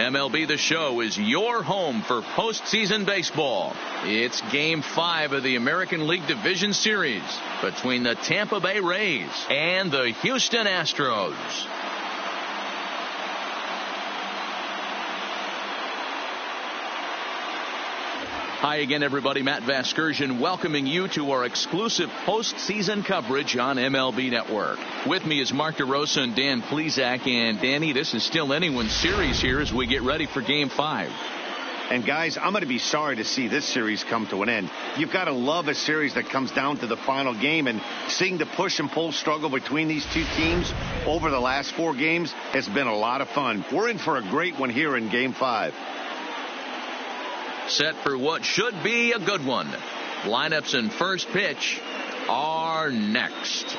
MLB The Show is your home for postseason baseball. It's Game 5 of the American League Division Series between the Tampa Bay Rays and the Houston Astros. Hi again, everybody. Matt Vasgersian welcoming you to our exclusive postseason coverage on MLB Network. With me is Mark DeRosa and Dan Plesac. And Danny, this is still anyone's series here as we get ready for Game 5. And guys, I'm going to be sorry to see this series come to an end. You've got to love a series that comes down to the final game, and seeing the push and pull struggle between these two teams over the last 4 games has been a lot of fun. We're in for a great one here in Game 5. Set for what should be a good one. Lineups and first pitch are next.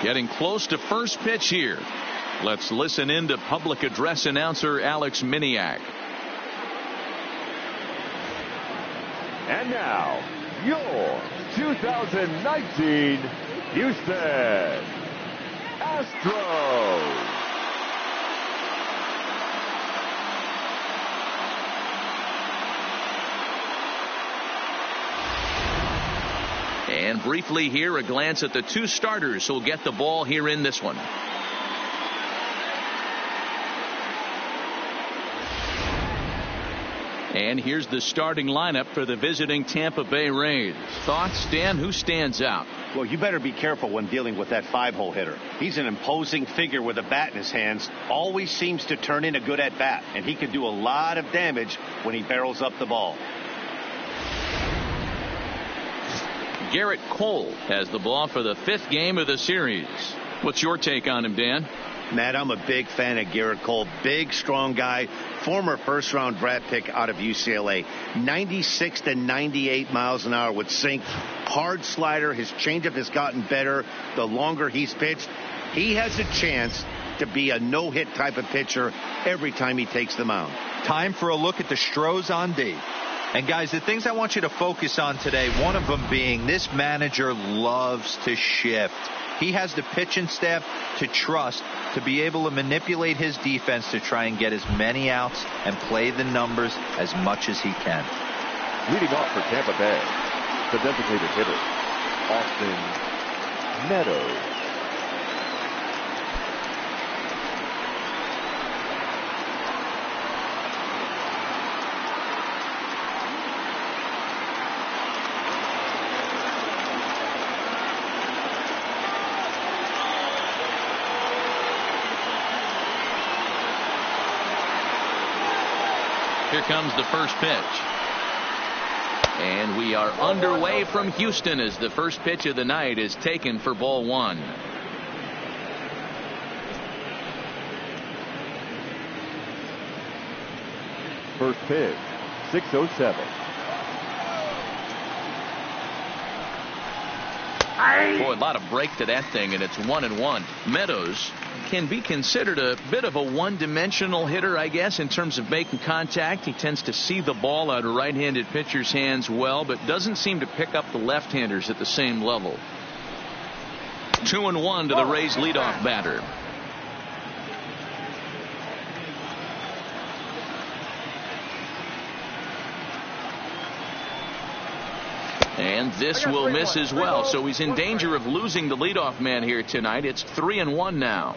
Getting close to first pitch here. Let's listen in to public address announcer Alex Miniak. And now, your 2019 Houston Astros. And briefly here, a glance at the 2 starters who'll get the ball here in this one. And here's the starting lineup for the visiting Tampa Bay Rays. Thoughts, Dan? Who stands out? Well, you better be careful when dealing with that 5-hole hitter. He's an imposing figure with a bat in his hands. Always seems to turn in a good at-bat, and he can do a lot of damage when he barrels up the ball. Garrett Cole has the ball for the 5th game of the series. What's your take on him, Dan? Matt, I'm a big fan of Garrett Cole. Big, strong guy. Former first-round draft pick out of UCLA. 96 to 98 miles an hour with sink. Hard slider. His changeup has gotten better the longer he's pitched. He has a chance to be a no-hit type of pitcher every time he takes the mound. Time for a look at the Astros on D. And guys, the things I want you to focus on today, one of them being this manager loves to shift. He has the pitching staff to trust to be able to manipulate his defense to try and get as many outs and play the numbers as much as he can. Leading off for Tampa Bay, the designated hitter, Austin Meadows. Here comes the first pitch. And we are underway from Houston as the first pitch of the night is taken for ball 1. First pitch, 6:07. Boy, a lot of break to that thing, and it's 1-1. Meadows can be considered a bit of a one-dimensional hitter, I guess, in terms of making contact. He tends to see the ball out of right-handed pitchers' hands well, but doesn't seem to pick up the left-handers at the same level. 2-1 to the Rays leadoff batter. And this will miss as well, so he's in danger of losing the leadoff man here tonight. It's 3-1 now.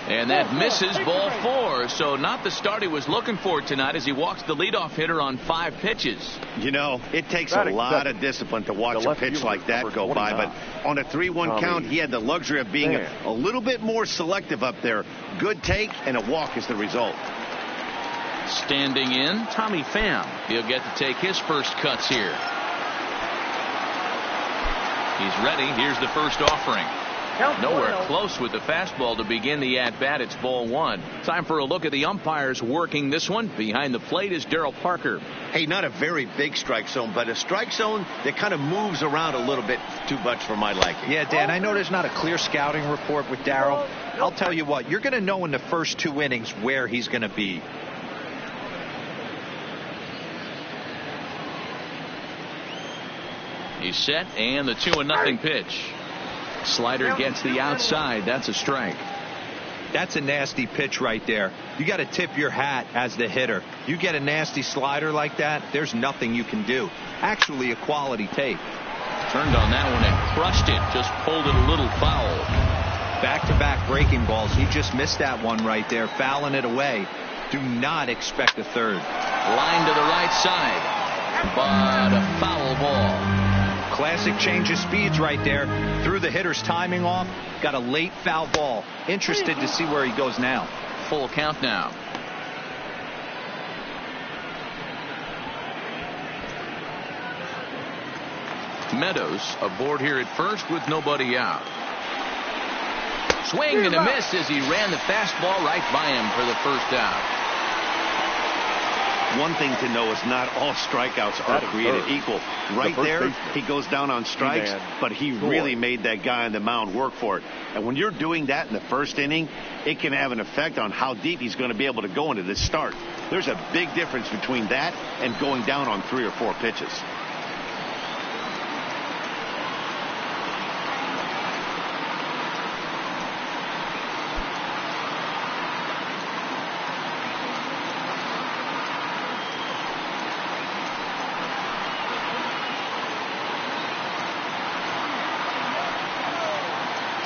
And that misses ball 4. So not the start he was looking for tonight as he walks the leadoff hitter on 5 pitches. You know, it takes a lot of discipline to watch a pitch like that go by. But on a 3-1 count, he had the luxury of being a little bit more selective up there. Good take and a walk is the result. Standing in, Tommy Pham. He'll get to take his first cuts here. He's ready. Here's the first offering. Nowhere close with the fastball to begin the at-bat. It's ball one. Time for a look at the umpires working this one. Behind the plate is Darryl Parker. Hey, not a very big strike zone, but a strike zone that kind of moves around a little bit too much for my liking. Yeah, Dan, I know there's not a clear scouting report with Darryl. I'll tell you what, you're going to know in the first 2 innings where he's going to be. He's set, and the 2-0 pitch. Slider gets the outside. That's a strike. That's a nasty pitch right there. You got to tip your hat as the hitter. You get a nasty slider like that, there's nothing you can do. Actually, a quality take. Turned on that one and crushed it. Just pulled it a little foul. Back-to-back breaking balls. He just missed that one right there, fouling it away. Do not expect a third. Line to the right side, but a foul ball. Classic change of speeds right there. Threw the hitter's timing off. Got a late foul ball. Interested to see where he goes now. Full count now. Meadows aboard here at first with nobody out. Swing and a miss as he ran the fastball right by him for the first out. One thing to know is not all strikeouts are created equal. Right there, he goes down on strikes, but he really made that guy on the mound work for it. And when you're doing that in the first inning, it can have an effect on how deep he's going to be able to go into this start. There's a big difference between that and going down on 3 or 4 pitches.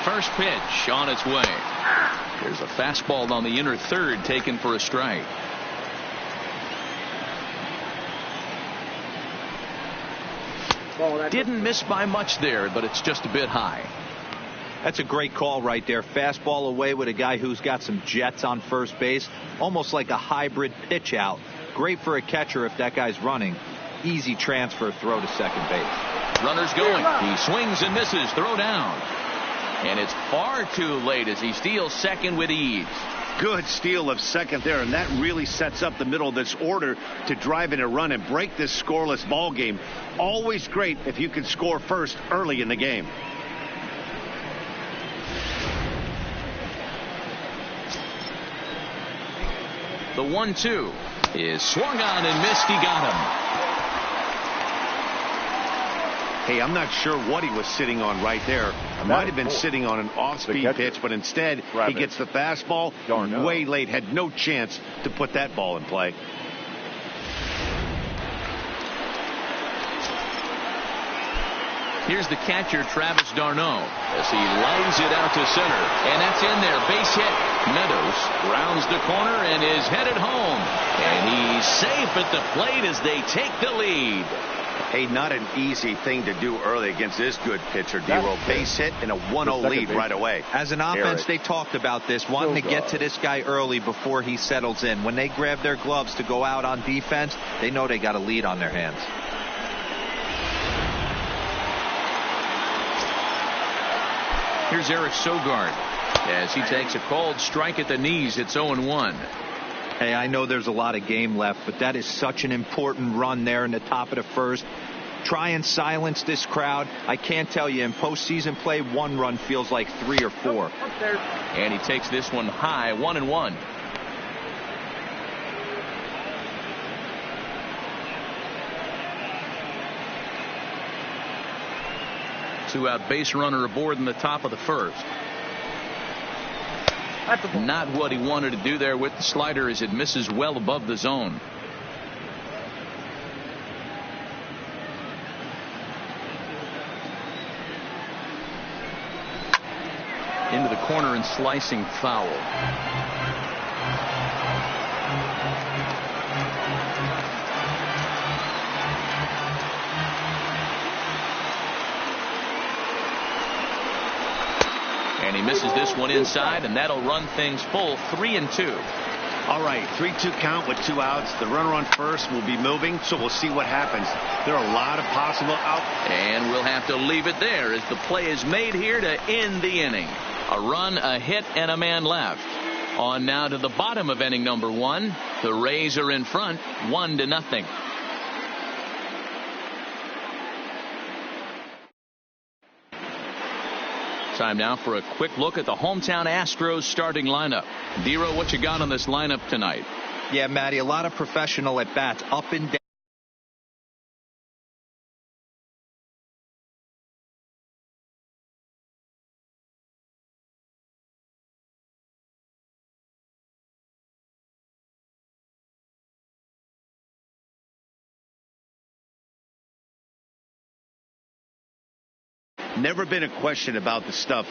First pitch on its way. There's a fastball on the inner third taken for a strike. Didn't miss by much there, but it's just a bit high. That's a great call right there. Fastball away with a guy who's got some jets on first base. Almost like a hybrid pitch out. Great for a catcher if that guy's running. Easy transfer throw to second base. Runner's going. He swings and misses. Throw down. And it's far too late as he steals second with ease. Good steal of second there, and that really sets up the middle of this order to drive in a run and break this scoreless ball game. Always great if you can score first early in the game. The 1-2 is swung on and missed. He got him. Hey, I'm not sure what he was sitting on right there. Might have been sitting on an off-speed pitch, but instead he gets the fastball way late. Had no chance to put that ball in play. Here's the catcher, Travis d'Arnaud, as he lines it out to center. And that's in there. Base hit. Meadows rounds the corner and is headed home. And he's safe at the plate as they take the lead. Hey, not an easy thing to do early against this good pitcher, D-Roll. Base hit and a 1-0 lead right away. As an offense, they talked about this, wanting to get to this guy early before he settles in. When they grab their gloves to go out on defense, they know they got a lead on their hands. Here's Eric Sogard as he takes a called strike at the knees. It's 0-1. Hey, I know there's a lot of game left, but that is such an important run there in the top of the first. Try and silence this crowd. I can't tell you, in postseason play, 1 run feels like 3 or 4. And he takes this one high, 1-1. Two-out base runner aboard in the top of the first. Not what he wanted to do there with the slider as it misses well above the zone. Into the corner and slicing foul. And he misses this one inside, and that'll run things full 3-2. All right, 3-2 count with 2 outs. The runner on first will be moving, so we'll see what happens. There are a lot of possible outs. And we'll have to leave it there as the play is made here to end the inning. A run, a hit, and a man left. On now to the bottom of inning number 1. The Rays are in front, 1-0. Time now for a quick look at the hometown Astros starting lineup. Dero, what you got on this lineup tonight? Yeah, Matty, a lot of professional at bats, up and down. Never been a question about the stuff.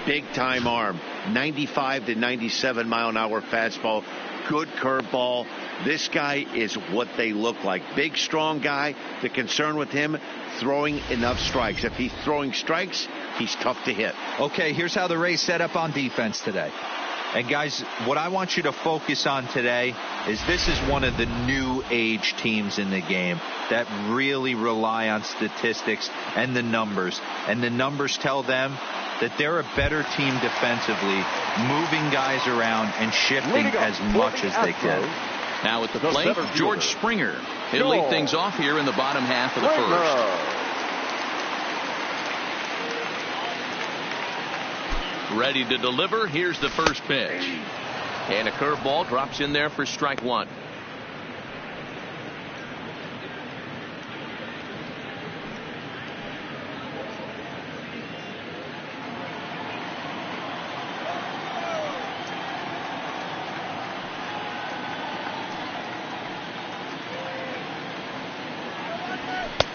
Big time arm, 95 to 97 mile an hour fastball, good curveball. This guy is what they look like. Big, strong guy. The concern with him, throwing enough strikes. If he's throwing strikes, he's tough to hit. Okay, here's how the Rays set up on defense today. And guys, what I want you to focus on today is this is one of the new age teams in the game that really rely on statistics and the numbers. And the numbers tell them that they're a better team defensively, moving guys around and shifting as much as they can. Now at the plate, George Springer. He'll lead things off here in the bottom half of the first. Ready to deliver. Here's the first pitch. And a curveball drops in there for strike 1.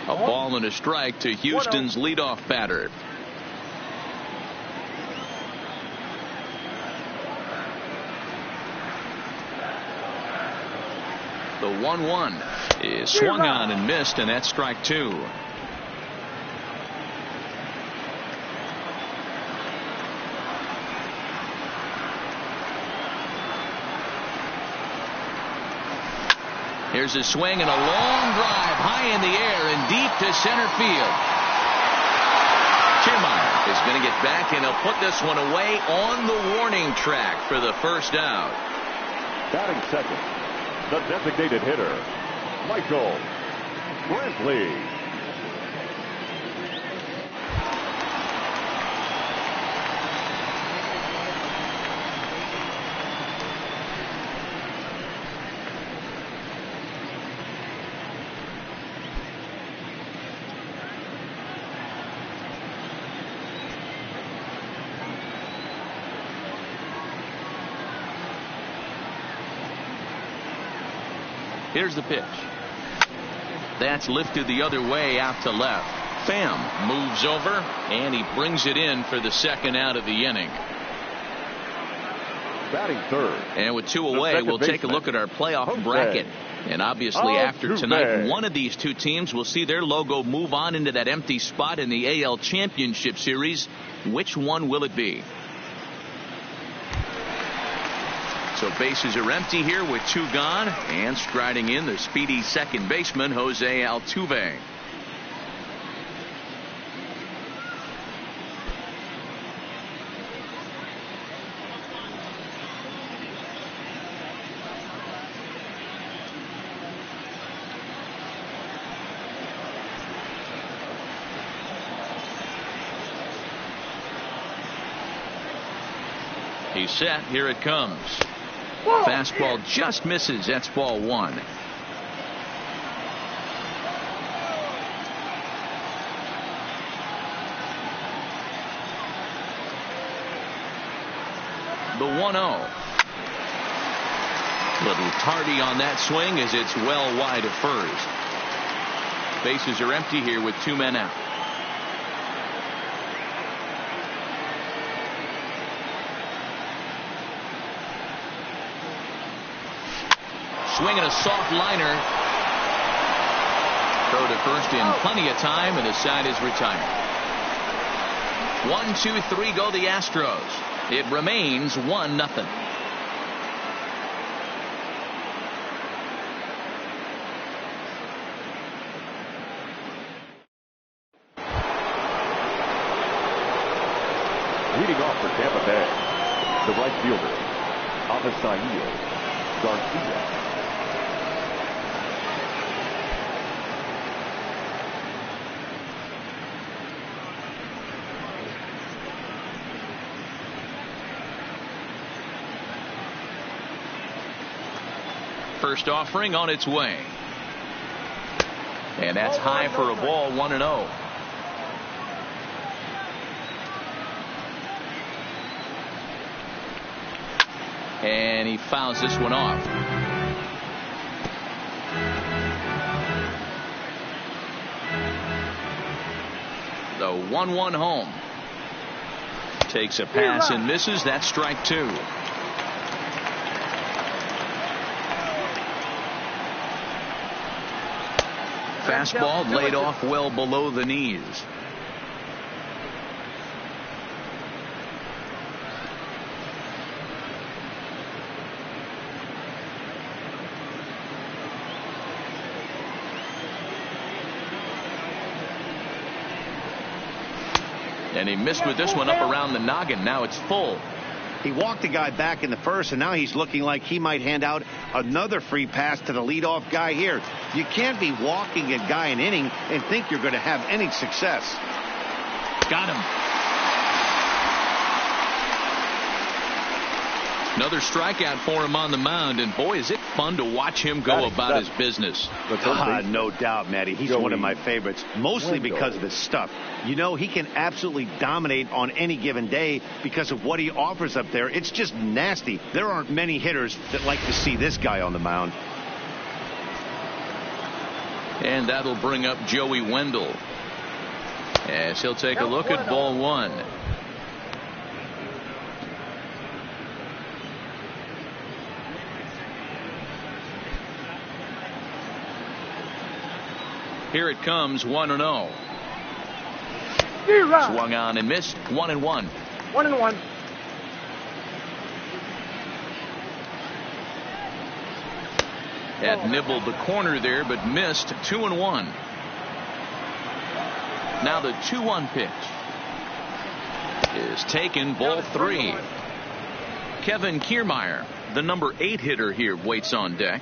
A ball and a strike to Houston's leadoff batter. The 1-1 is swung on and missed, and that's strike 2. Here's a swing and a long drive high in the air and deep to center field. Kiermaier is going to get back, and he'll put this one away on the warning track for the first out. Batting second, the designated hitter, Michael Brantley. Here's the pitch. That's lifted the other way out to left. Pham moves over, and he brings it in for the second out of the inning. Batting third. And with 2 away, we'll take a look at our playoff bracket. And obviously after tonight, one of these two teams will see their logo move on into that empty spot in the AL Championship Series. Which one will it be? So bases are empty here with 2 gone, and striding in the speedy second baseman, Jose Altuve. He's set. Here it comes. Fastball just misses. That's ball 1. The 1-0. Little tardy on that swing as it's well wide of first. Bases are empty here with 2 men out. Swinging a soft liner. Throw to first in plenty of time, and the side is retired. 1-2-3 go the Astros. It remains 1-0. out for Tampa Bay. The right fielder, Avisaíl Garcia. First offering on its way. And that's high for a ball, 1-0. And he fouls this one off. The 1-1 home. Takes a pass and misses. That's strike two. Fastball laid off well below the knees. And he missed with this one up around the noggin. Now it's full. He walked the guy back in the first, and now he's looking like he might hand out another free pass to the leadoff guy here. You can't be walking a guy an inning and think you're going to have any success. Got him. Another strikeout for him on the mound, and boy, is it fun to watch him go about his business. No doubt, Matty. He's one of my favorites, mostly because of his stuff. You know, he can absolutely dominate on any given day because of what he offers up there. It's just nasty. There aren't many hitters that like to see this guy on the mound. And that'll bring up Joey Wendell as he'll take a look at ball one. Here it comes, 1-0. Swung on and missed, 1-1. 1-1. Had nibbled the corner there, but missed, 2-1. Now the 2-1 pitch is taken, ball three. Kevin Kiermaier, the number 8 hitter here, waits on deck.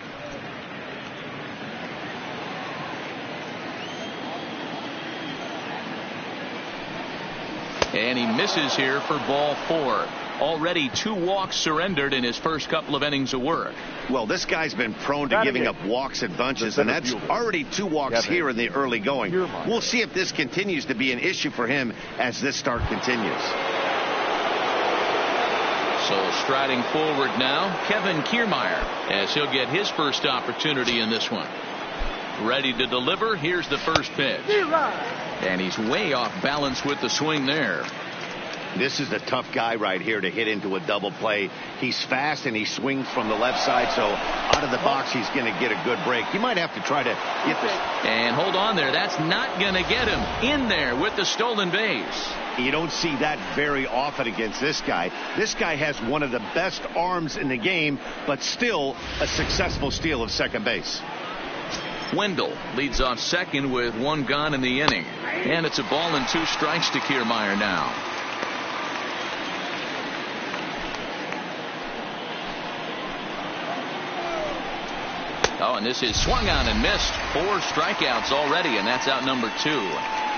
And he misses here for ball four. Already 2 walks surrendered in his first couple of innings of work. Well, this guy's been prone to giving up walks and bunches, and that's already 2 walks here in the early going. We'll see if this continues to be an issue for him as this start continues. So striding forward now, Kevin Kiermaier, as he'll get his first opportunity in this one. Ready to deliver. Here's the first pitch. And he's way off balance with the swing there. This is a tough guy right here to hit into a double play. He's fast and he swings from the left side, so out of the box he's going to get a good break. You might have to try to get this. And hold on there. That's not going to get him in there with the stolen base. You don't see that very often against this guy. This guy has one of the best arms in the game, but still a successful steal of second base. Wendell leads off second with 1 gone in the inning. And it's a ball and 2 strikes to Kiermaier now. Oh, and this is swung on and missed. 4 strikeouts already, and that's out number 2.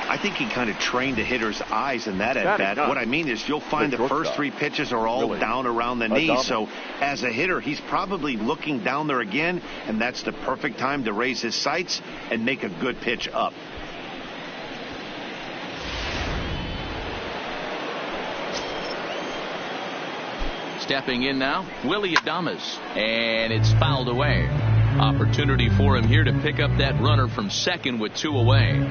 I think he kind of trained the hitter's eyes in that at bat. What I mean is you'll find the first 3 pitches are all down around the knee. So as a hitter, he's probably looking down there again, and that's the perfect time to raise his sights and make a good pitch up. Stepping in now, Willy Adames, and it's fouled away. Opportunity for him here to pick up that runner from second with 2 away.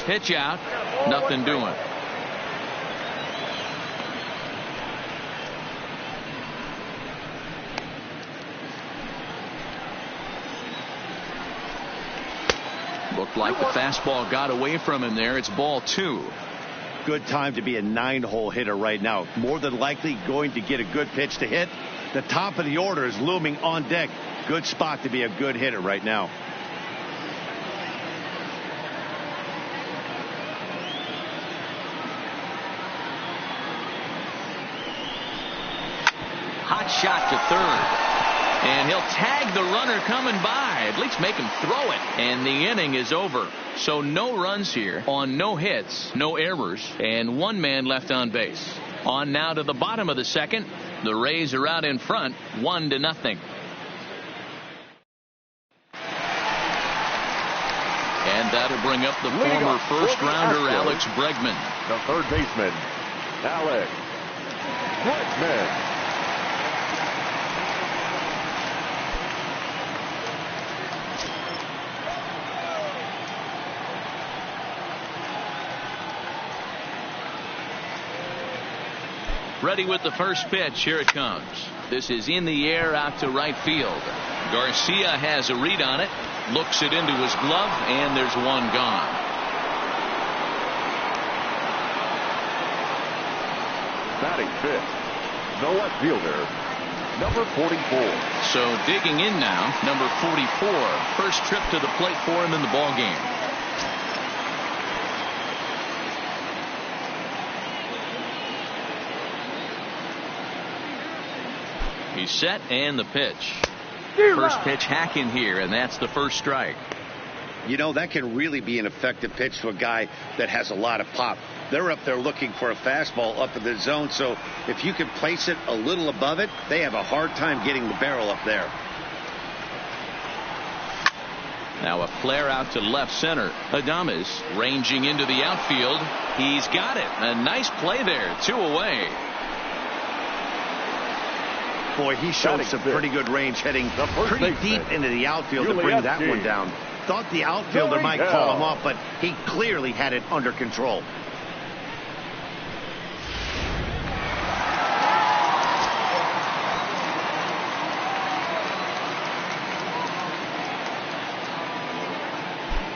Pitch out, nothing doing. Looked like the fastball got away from him there. It's ball 2. Good time to be a 9-hole hitter right now. More than likely going to get a good pitch to hit. The top of the order is looming on deck. Good spot to be a good hitter right now. Hot shot to third. And he'll tag the runner coming by, at least make him throw it. And the inning is over. So no runs here on no hits, no errors, and 1 man left on base. On now to the bottom of the second. The Rays are out in front, 1-0. And that'll bring up the former first-rounder Alex Bregman. The third baseman, Alex Bregman. Ready with the first pitch. Here it comes. This is in the air out to right field. Garcia has a read on it. Looks it into his glove, and there's one gone. Batting fifth, the left fielder, number 44. So digging in now, number 44. First trip to the plate for him in the ball game. He's set, and the pitch. First pitch hacking here, and that's the first strike. You know, that can really be an effective pitch to a guy that has a lot of pop. They're up there looking for a fastball up in the zone, so if you can place it a little above it, they have a hard time getting the barrel up there. Now a flare out to left center. Adames ranging into the outfield. He's got it. A nice play there. 2 away. Boy, he showed some pretty good range heading pretty deep into the outfield to bring that one down. Thought the outfielder might call him off, but he clearly had it under control.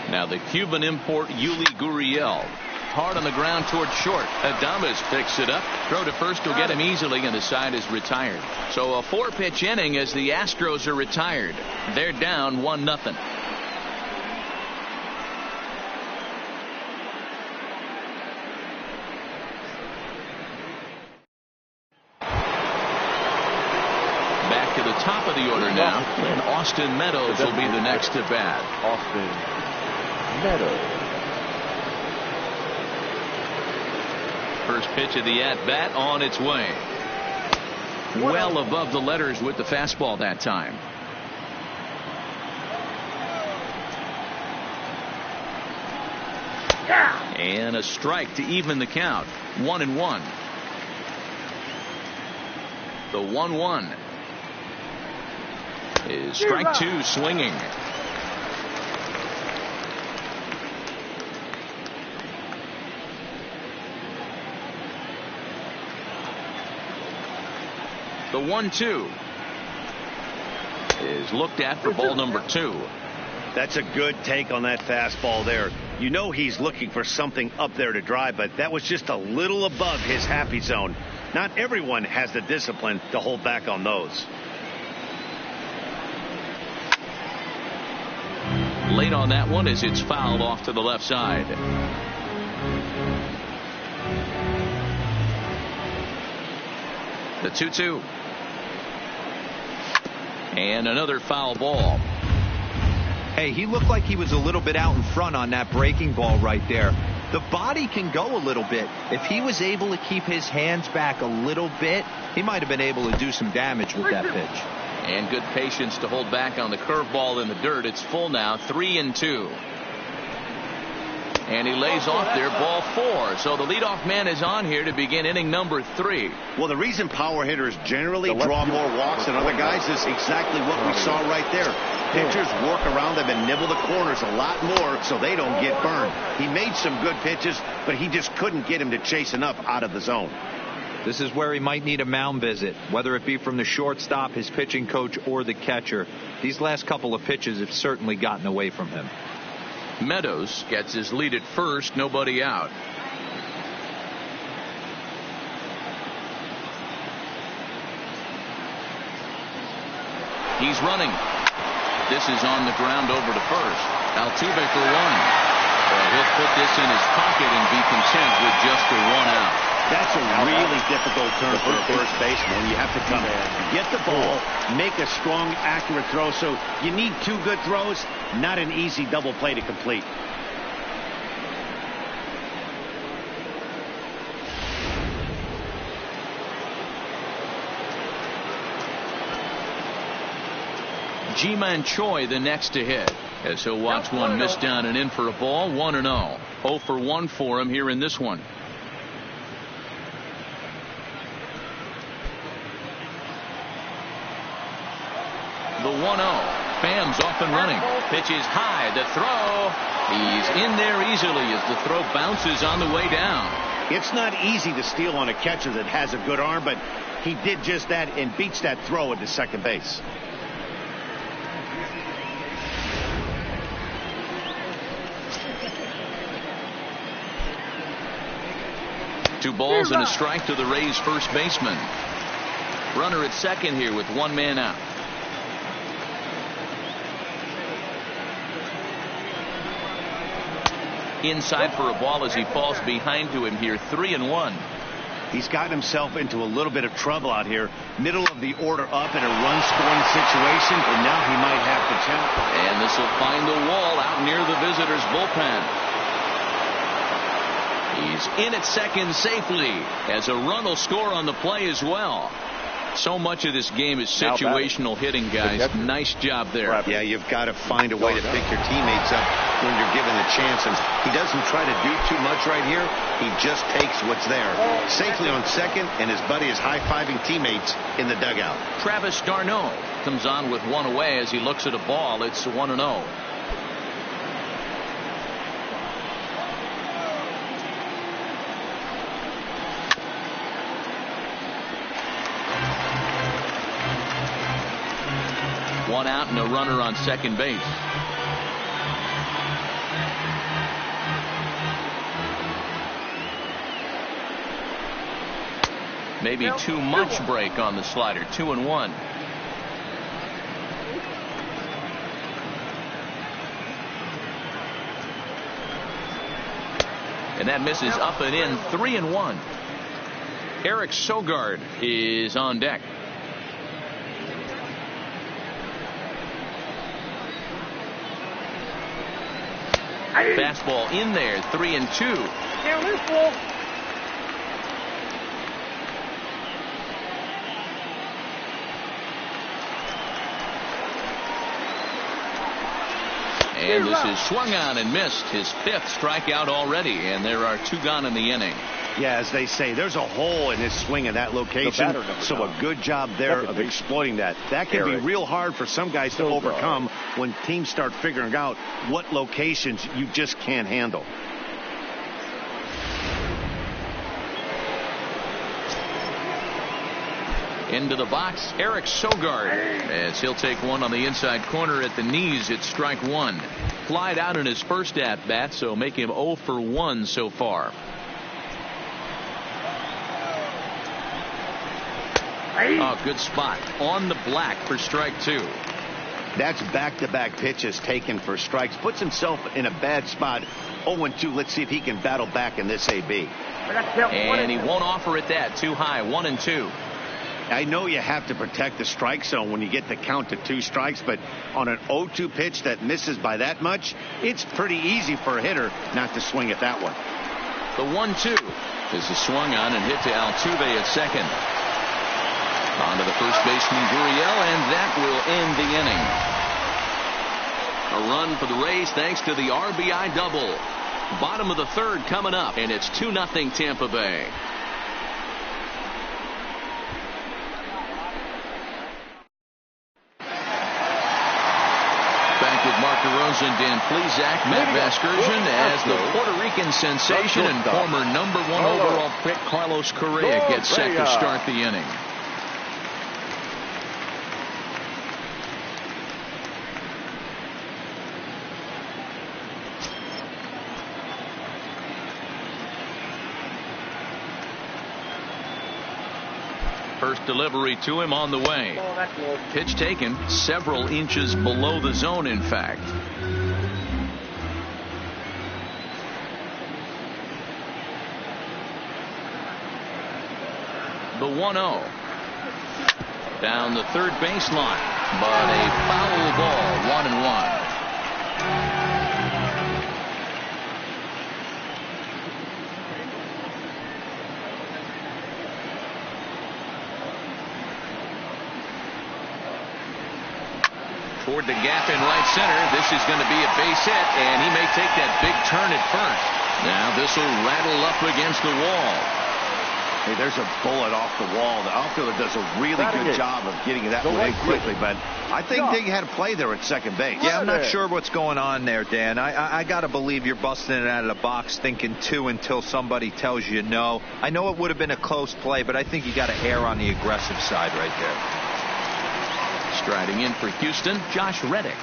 Now the Cuban import Yuli Gurriel. Hard on the ground toward short. Adames picks it up. Throw to first will get him easily, and the side is retired. So a 4-pitch inning as the Astros are retired. They're down 1-0. Back to the top of the order now, and Austin Meadows will be the next to bat. Austin Meadows. First pitch of the at-bat on its way. Well above the letters with the fastball that time. And a strike to even the count. 1-1. The 1-1 is strike 2 swinging. The 1-2 is looked at for ball number 2. That's a good take on that fastball there. You know he's looking for something up there to drive, but that was just a little above his happy zone. Not everyone has the discipline to hold back on those. Late on that one as it's fouled off to the left side. The 2-2. And another foul ball. Hey, he looked like he was a little bit out in front on that breaking ball right there. The body can go a little bit. If he was able to keep his hands back a little bit, he might have been able to do some damage with that pitch. And good patience to hold back on the curveball in the dirt. It's full now, 3-2. And he lays off there, ball 4. So the leadoff man is on here to begin inning number 3. Well, the reason power hitters generally draw more walks than other guys is exactly what we saw right there. Pitchers work around them and nibble the corners a lot more so they don't get burned. He made some good pitches, but he just couldn't get him to chase enough out of the zone. This is where he might need a mound visit, whether it be from the shortstop, his pitching coach, or the catcher. These last couple of pitches have certainly gotten away from him. Meadows gets his lead at first, nobody out. He's running. This is on the ground over to first. Altuve for one. Well, he'll put this in his pocket and be content with just a one out. That's a really difficult turn for a first baseman. You have to come in, get the ball, make a strong, accurate throw. So you need two good throws, not an easy double play to complete. Ji-Man Choi the next to hit, as he'll watch one miss down and in for a ball. 1-0. 0 for 1 for him here in this one. The 1-0. Pham's off and running. Pitch is high. The throw. He's in there easily as the throw bounces on the way down. It's not easy to steal on a catcher that has a good arm, but he did just that and beats that throw into second base. 2 balls and a strike to the Rays first baseman. Runner at second here with 1 man out. Inside for a ball as he falls behind to him here. 3-1. He's gotten himself into a little bit of trouble out here. Middle of the order up in a run-scoring situation, and now he might have to challenge. And this will find the wall out near the visitors' bullpen. He's in at second safely as a run will score on the play as well. So much of this game is situational hitting, guys. Nice job there. Yeah, you've got to find a way to pick your teammates up when you're given the chance. And he doesn't try to do too much right here. He just takes what's there. Safely on second, and his buddy is high-fiving teammates in the dugout. Travis d'Arnaud comes on with 1 away as he looks at a ball. It's 1-0. One out and a runner on second base. Maybe too much break on the slider. 2-1. And that misses up and in. 3-1. Eric Sogard is on deck. Fastball in there. 3-2. And this is swung on and missed. His 5th strikeout already, and there are 2 gone in the inning. Yeah, as they say, there's a hole in his swing in that location, so a good job there of exploiting that. That can be real hard for some guys to overcome when teams start figuring out what locations you just can't handle. Into the box, Eric Sogard, as he'll take one on the inside corner at the knees. It's strike 1. Flied out in his first at bat, so make him 0 for 1 so far. Oh, good spot on the black for strike 2. That's back-to-back pitches taken for strikes. Puts himself in a bad spot. 0-2. Let's see if he can battle back in this AB. And he won't offer it that. Too high. 1-2. I know you have to protect the strike zone when you get the count to 2 strikes, but on an 0-2 pitch that misses by that much, it's pretty easy for a hitter not to swing at that one. The 1-2 is a swung on and hit to Altuve at second. On to the first baseman, Gurriel, and that will end the inning. A run for the Rays thanks to the RBI double. Bottom of the 3rd coming up, and it's 2-0 Tampa Bay. Back with Mark DeRosa, Dan Plesac, Matt Vasgersian, as the Puerto Rican sensation and former number 1 overall pick Carlos Correa gets set to start the inning. First delivery to him on the way. Pitch taken several inches below the zone, in fact. The 1-0. Down the third baseline, but a foul ball, 1-1. Toward the gap in right center. This is going to be a base hit, and he may take that big turn at first. Now this will rattle up against the wall. Hey, there's a bullet off the wall. The outfielder does a really good job of getting that one in quickly, but I think they had a play there at second base. Yeah, I'm not sure what's going on there, Dan. I got to believe you're busting it out of the box thinking two until somebody tells you no. I know it would have been a close play, but I think you got to err on the aggressive side right there. Striding in for Houston, Josh Reddick.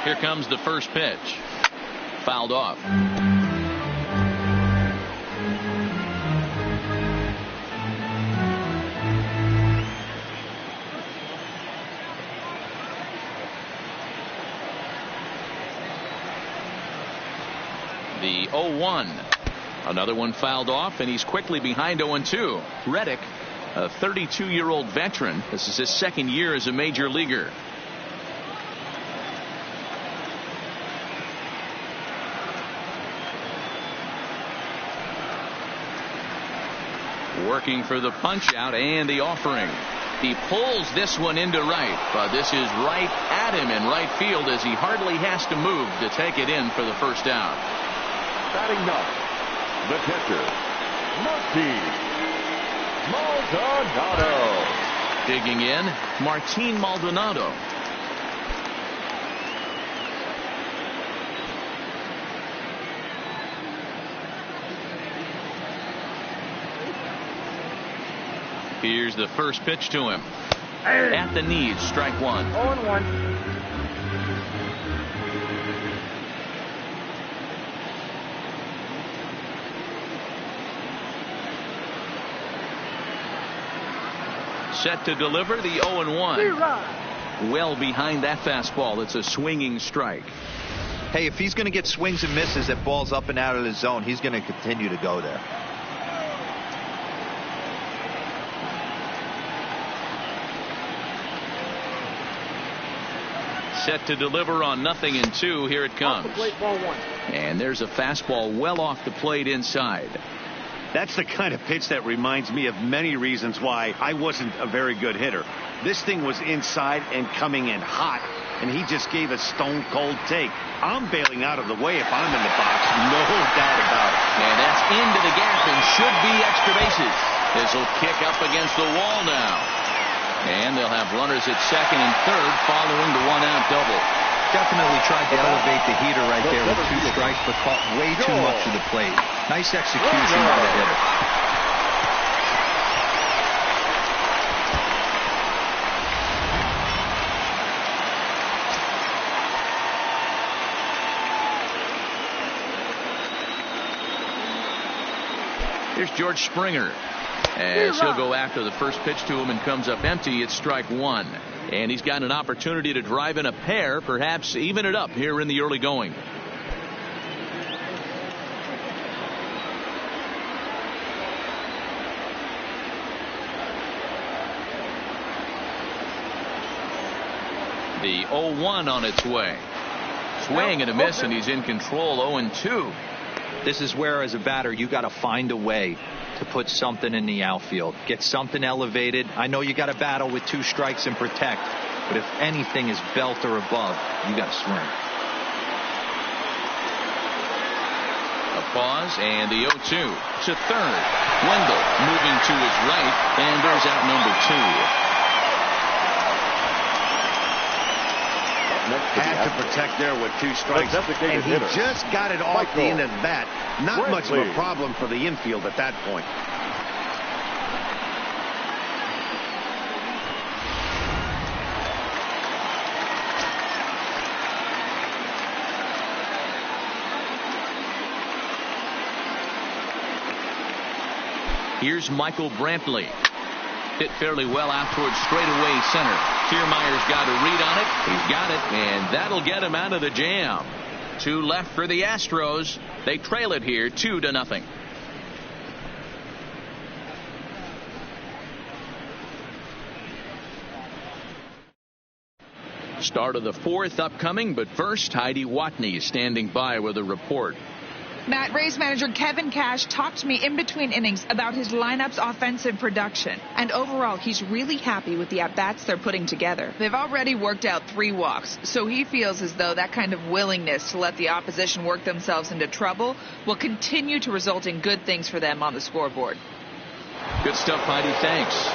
Here comes the first pitch. Fouled off. The 0-1. Another one fouled off, and he's quickly behind 0-2. Reddick, a 32-year-old veteran. This is his second year as a major leaguer. Working for the punch out and the offering. He pulls this one into right, but this is right at him in right field as he hardly has to move to take it in for the first out. Batting ninth, the catcher, Martin Maldonado. Digging in, Martin Maldonado. Here's the first pitch to him. At the knees, strike one. 0-1. Set to deliver the 0-1. Well behind that fastball. It's a swinging strike. Hey, if he's going to get swings and misses at balls up and out of the zone, he's going to continue to go there. Set to deliver on 0-2. Here it comes. Off the plate, ball one. And there's a fastball well off the plate inside. That's the kind of pitch that reminds me of many reasons why I wasn't a very good hitter. This thing was inside and coming in hot, and he just gave a stone cold take. I'm bailing out of the way if I'm in the box, no doubt about it. And that's into the gap and should be extra bases. This will kick up against the wall now. And they'll have runners at second and third following the one-out double. Definitely tried to elevate the heater right there with two strikes, but caught way too much of the plate. Nice execution by the hitter. Here's George Springer. As he'll go after the first pitch to him and comes up empty. It's strike one. And he's got an opportunity to drive in a pair, perhaps even it up here in the early going. The 0-1 on its way. Swing and a miss, and he's in control. 0-2. This is where, as a batter, you got to find a way to put something in the outfield. Get something elevated. I know you got to battle with two strikes and protect, but if anything is belt or above, you got to swing. A pause, and the 0-2 to third. Wendell moving to his right, and there's out number two. next to the Had to Astros. protect there with 2 strikes. Designated And he hitter, just got it off the end of that. Not much of a Brantley. problem for the infield at that point. Here's Michael Brantley. Hit fairly well out towards straightaway center. Kiermaier's got a read on it. He's got it, and that'll get him out of the jam. 2 left for the Astros. They trail it here 2-0. Start of the 4th upcoming, but first, Heidi Watney is standing by with a report. Matt, Rays manager Kevin Cash talked to me in between innings about his lineup's offensive production. And overall, he's really happy with the at-bats they're putting together. They've already worked out 3 walks, so he feels as though that kind of willingness to let the opposition work themselves into trouble will continue to result in good things for them on the scoreboard. Good stuff, Heidi. Thanks.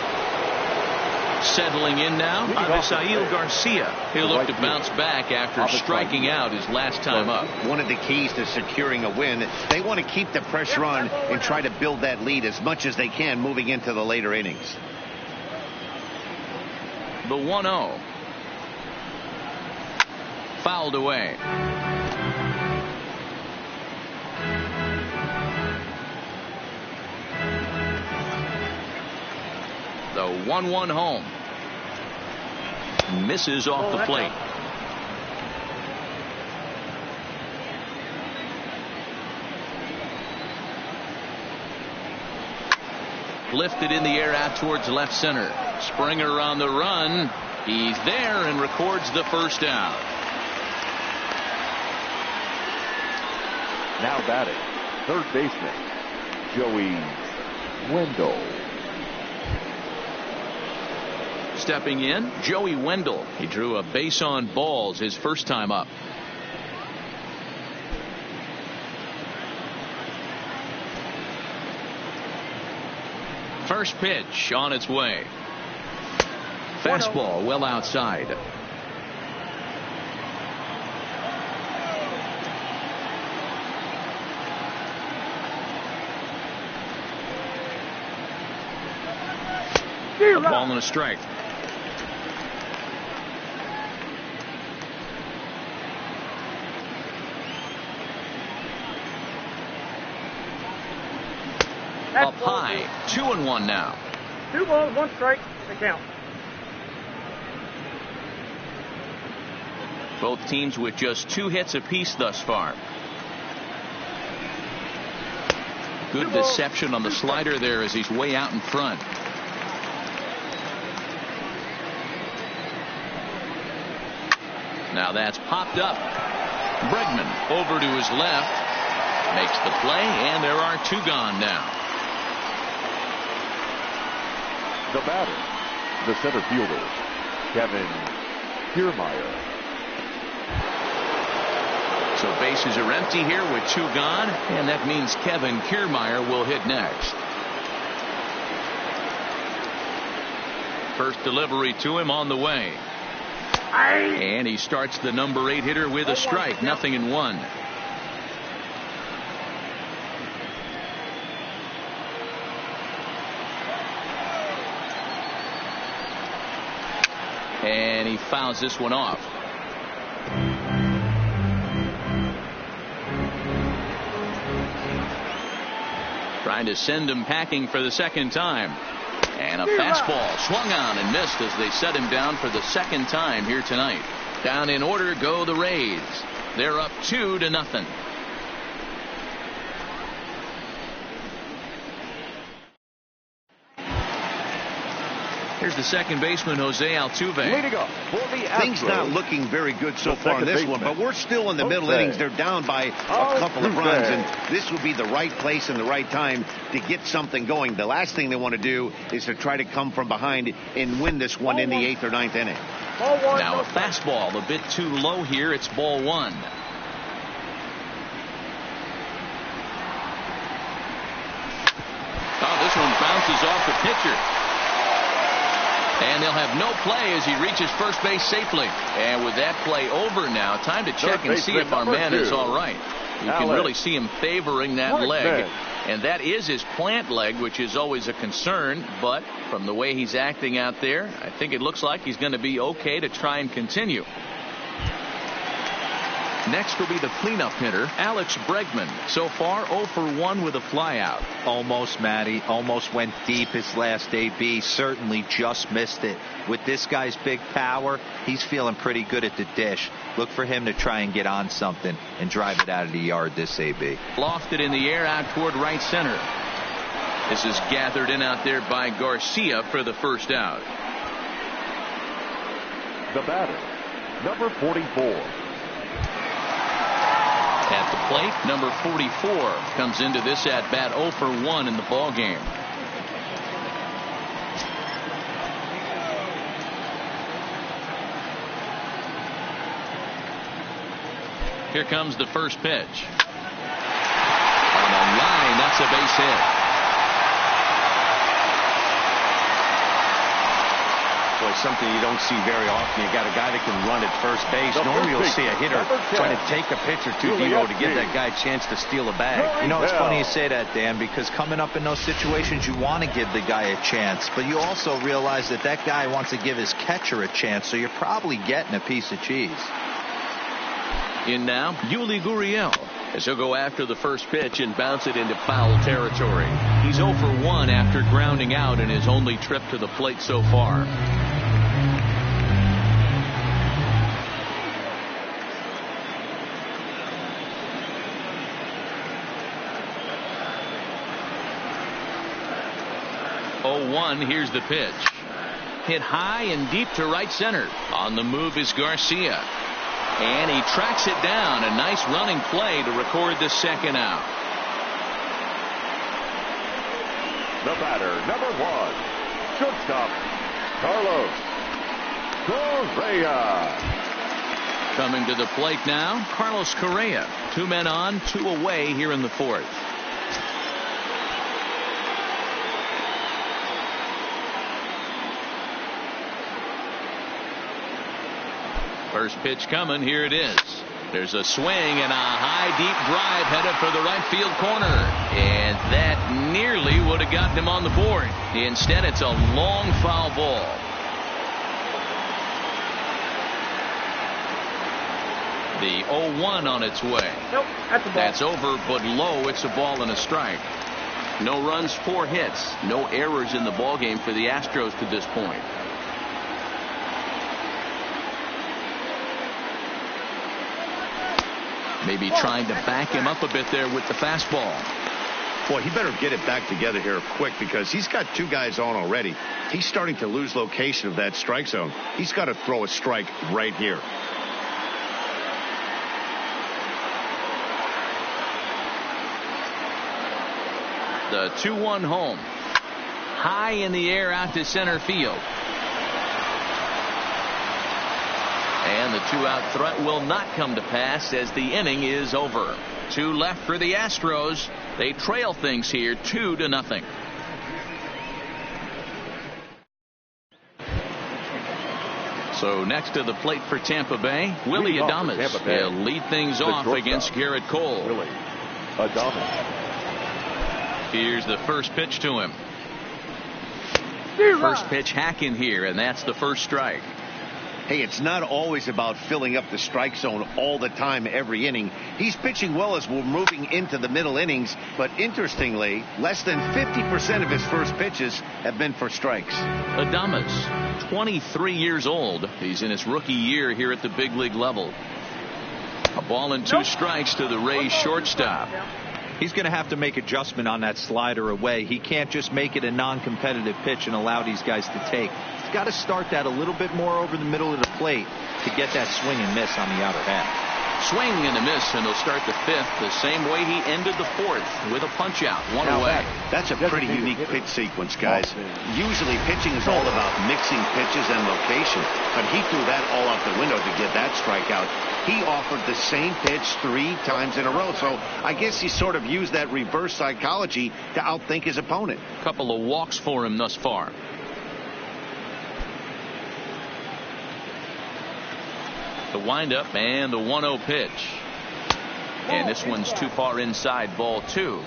Settling in now, Avisail Garcia. He'll look to bounce back after striking out his last time up. One of the keys to securing a win, they want to keep the pressure on and try to build that lead as much as they can moving into the later innings. The 1-0. Fouled away. The 1-1 home. Misses off the plate. Lifted in the air out towards left center. Springer on the run. He's there and records the first out. Now batting, third baseman, Joey Wendell. Stepping in, Joey Wendell. He drew a base on balls his first time up. First pitch on its way. Fastball well outside. A ball and a strike. Up high, 2-1 now. 2 balls, 1 strike, the count. Both teams with just 2 hits apiece thus far. Good deception on the slider there as he's way out in front. Now that's popped up. Bregman over to his left. Makes the play, and there are 2 gone now. The batter, the center fielder, Kevin Kiermaier. So bases are empty here with 2 gone, and that means Kevin Kiermaier will hit next. First delivery to him on the way. And he starts the number 8 hitter with a strike, 0-1. And he fouls this one off. Trying to send him packing for the second time. And a fastball swung on and missed as they set him down for the second time here tonight. Down in order go the Rays. They're up 2-0. Here's the second baseman, Jose Altuve. Leading up for the Astros. Things not looking very good so The far in this second one, but baseman, we're still in the middle Jose innings. They're down by a couple of Altuve. runs, and this would be the right place and the right time to get something going. The last thing they want to do is to try to come from behind and win this one in the 8th or 9th inning. Now a fastball a bit too low here. It's ball 1. Oh, this one bounces off the pitcher. And they'll have no play as he reaches first base safely. And with that play over now, time to check and see if our man is all right. You can really see him favoring that leg. And that is his plant leg, which is always a concern. But from the way he's acting out there, I think it looks like he's going to be okay to try and continue. Next will be the cleanup hitter, Alex Bregman. So far, 0 for 1 with a flyout. Almost, Matty. Almost went deep his last AB. Certainly just missed it. With this guy's big power, he's feeling pretty good at the dish. Look for him to try and get on something and drive it out of the yard this AB. Lofted in the air out toward right center. This is gathered in out there by Garcia for the first out. The batter, number 44. At the plate, number 44 comes into this at bat 0 for 1 in the ball game. Here comes the first pitch. On the line, that's a base hit. Boy, something you don't see very often. You got a guy that can run at first base. Normally you'll see a hitter trying to take a pitch or two deep to give that guy a chance to steal a bag. You know, it's funny you say that, Dan, because coming up in those situations, you want to give the guy a chance, but you also realize that that guy wants to give his catcher a chance, so you're probably getting a piece of cheese. In now, Yuli Gurriel, as he'll go after the first pitch and bounce it into foul territory. He's 0 for 1 after grounding out in his only trip to the plate so far. Here's the pitch. Hit high and deep to right center. On the move is Garcia. And he tracks it down. A nice running play to record the second out. The batter, number 1, shortstop, Carlos Correa. Coming to the plate now, Carlos Correa. 2 men on, 2 away here in the fourth. First pitch coming. Here it is. There's a swing and a high deep drive headed for the right field corner. And that nearly would have gotten him on the board. Instead, it's a long foul ball. The 0-1 on its way. Nope, that's over, but low. It's a ball and a strike. No runs, 4 hits. No errors in the ballgame for the Astros to this point. Maybe trying to back him up a bit there with the fastball. Boy, he better get it back together here quick because he's got 2 guys on already. He's starting to lose location of that strike zone. He's got to throw a strike right here. The 2-1 home. High in the air out to center field. And the 2-out threat will not come to pass as the inning is over. 2 left for the Astros. They trail things here 2-0. So next to the plate for Tampa Bay, Willie Adames. He'll lead things off against Garrett Cole. Willie Adames. Here's the first pitch to him. First pitch hack in here, and that's the first strike. Hey, it's not always about filling up the strike zone all the time every inning. He's pitching well as we're moving into the middle innings, but interestingly, less than 50% of his first pitches have been for strikes. Adames, 23 years old. He's in his rookie year here at the big league level. A ball and 2 strikes to the Rays shortstop. He's going to have to make adjustment on that slider away. He can't just make it a non-competitive pitch and allow these guys to take. He's got to start that a little bit more over the middle of the plate to get that swing and miss on the outer half. Swing and a miss, and he'll start the 5th the same way he ended the 4th with a punch out, 1 away. That's a pretty unique pitch sequence, guys. Usually pitching is all about mixing pitches and location, but he threw that all out the window to get that strikeout. He offered the same pitch 3 times in a row, so I guess he sort of used that reverse psychology to outthink his opponent. A couple of walks for him thus far. The windup and the 1-0 pitch. And this one's too far inside, ball 2.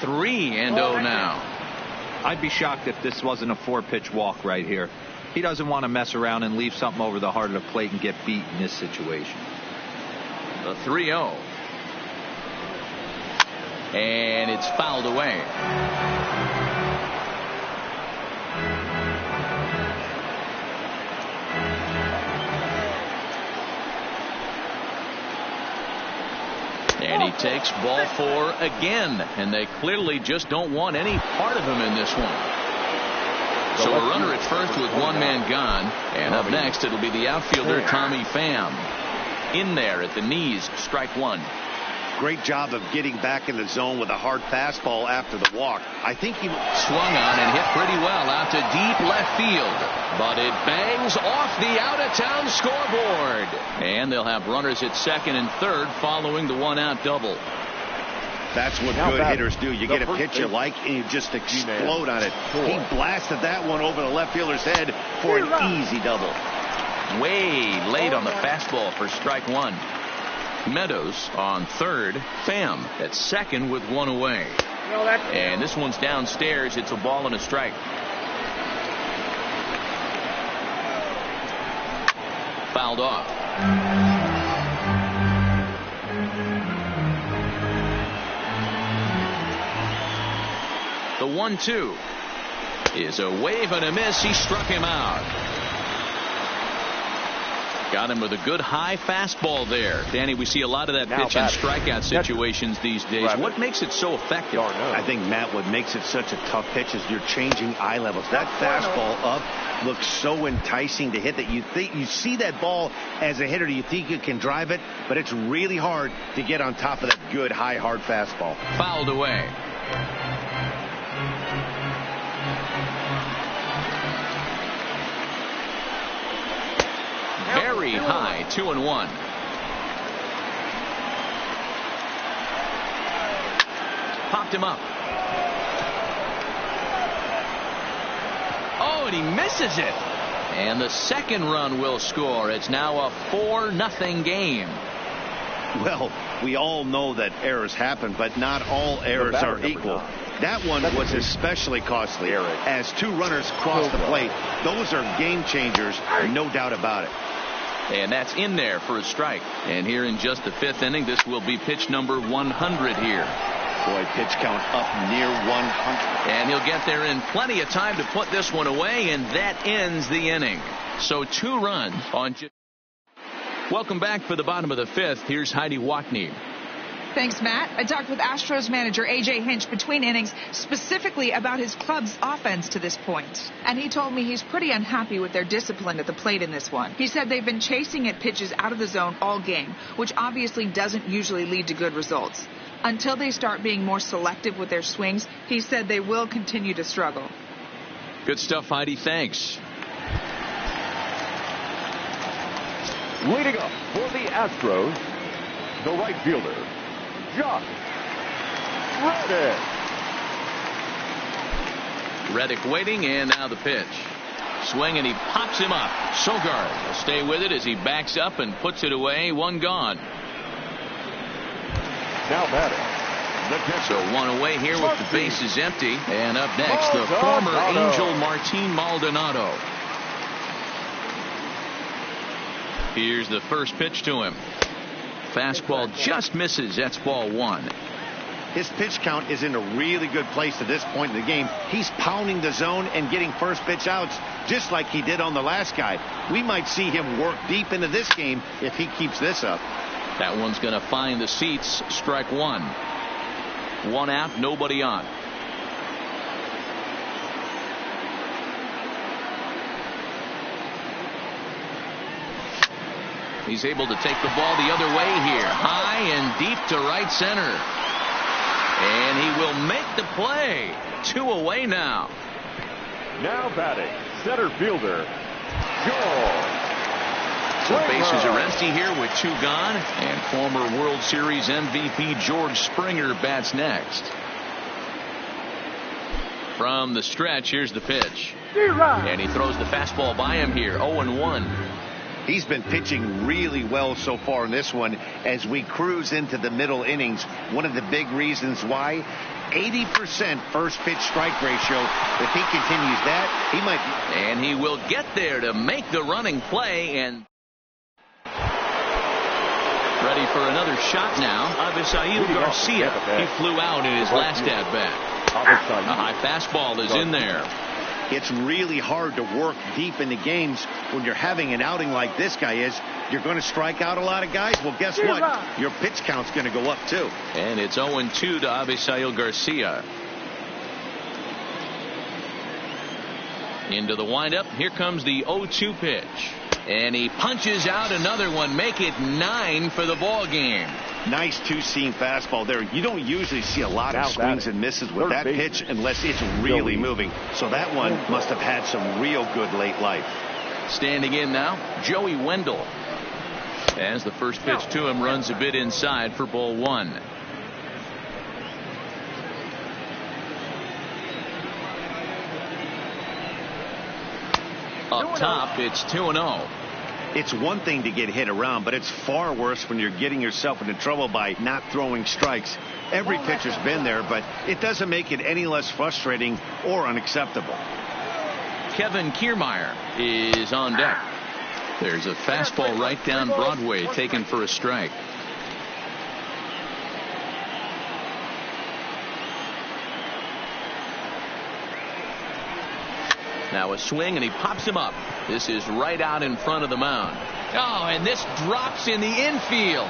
3-0 now. I'd be shocked if this wasn't a 4-pitch walk right here. He doesn't want to mess around and leave something over the heart of the plate and get beat in this situation. The 3-0. And it's fouled away. And he takes ball 4 again, and they clearly just don't want any part of him in this one. So a runner at first with one man gone, and up next it'll be the outfielder Tommy Pham. In there at the knees, strike 1. Great job of getting back in the zone with a hard fastball after the walk. I think he swung on and hit pretty well out to deep left field, but it bangs off the out-of-town scoreboard, and they'll have runners at second and third following the 1-out double. That's what good hitters do. You get a pitch you like and you just explode on it. He blasted that one over the left fielder's head for an easy double. Way late on the fastball for strike 1. Meadows on third. Pham at second with 1 away. And this one's downstairs. It's a ball and a strike. Fouled off. The 1-2 is a wave and a miss. He struck him out. Got him with a good high fastball there. Danny, we see a lot of that pitch and strikeout situations these days. What makes it so effective? I think, Matt, what makes it such a tough pitch is you're changing eye levels. That fastball up looks so enticing to hit that you see that ball as a hitter. You think you can drive it, but it's really hard to get on top of that good high hard fastball. Fouled away. Very high, 2-1. Popped him up. Oh, and he misses it. And the second run will score. It's now a 4-0 game. Well, we all know that errors happen, but not all errors are equal. That one was especially costly as 2 runners crossed the plate. Those are game changers, no doubt about it. And that's in there for a strike. And here in just the 5th inning, this will be pitch number 100 here. Boy, pitch count up near 100. And he'll get there in plenty of time to put this one away, and that ends the inning. So 2 runs on. Welcome back for the bottom of the 5th. Here's Heidi Wackney. Thanks, Matt. I talked with Astros manager A.J. Hinch between innings specifically about his club's offense to this point. And he told me he's pretty unhappy with their discipline at the plate in this one. He said they've been chasing at pitches out of the zone all game, which obviously doesn't usually lead to good results. Until they start being more selective with their swings, he said they will continue to struggle. Good stuff, Heidi. Thanks. Leading up for the Astros, the right fielder, Josh Reddick. Reddick waiting, and now the pitch. Swing, and he pops him up. Sogard will stay with it as he backs up and puts it away. 1 gone. Now batting. So 1 away here with the bases empty. And up next, the former Angel Martin Maldonado. Here's the first pitch to him. Fastball just misses. That's ball 1. His pitch count is in a really good place at this point in the game. He's pounding the zone and getting first pitch outs just like he did on the last guy. We might see him work deep into this game if he keeps this up. That one's going to find the seats. Strike 1. 1 out, nobody on. He's able to take the ball the other way here. High and deep to right center. And he will make the play. 2 away now. Now batting, center fielder, George. So bases are empty here with 2 gone. And former World Series MVP George Springer bats next. From the stretch, here's the pitch. D-Rod. And he throws the fastball by him here. 0-1. He's been pitching really well so far in this one as we cruise into the middle innings. One of the big reasons why, 80% first pitch strike ratio. If he continues that, he might. And he will get there to make the running play. And ready for another shot now. Avisail Garcia. He flew out in his last at bat. A high fastball is in there. It's really hard to work deep in the games when you're having an outing like this guy is. You're going to strike out a lot of guys. Well, guess what? Your pitch count's going to go up, too. And it's 0-2 to Avisail Garcia. Into the windup. Here comes the 0-2 pitch. And he punches out another one. Make it 9 for the ball game. Nice two-seam fastball there. You don't usually see a lot of swings and misses with that pitch unless it's really moving. So that one must have had some real good late life. Standing in now, Joey Wendell. As the first pitch to him runs a bit inside for ball 1. Up top, it's 2-0. It's one thing to get hit around, but it's far worse when you're getting yourself into trouble by not throwing strikes. Every pitcher's been there, but it doesn't make it any less frustrating or unacceptable. Kevin Kiermaier is on deck. There's a fastball right down Broadway taken for a strike. Now a swing, and he pops him up. This is right out in front of the mound. Oh, and this drops in the infield.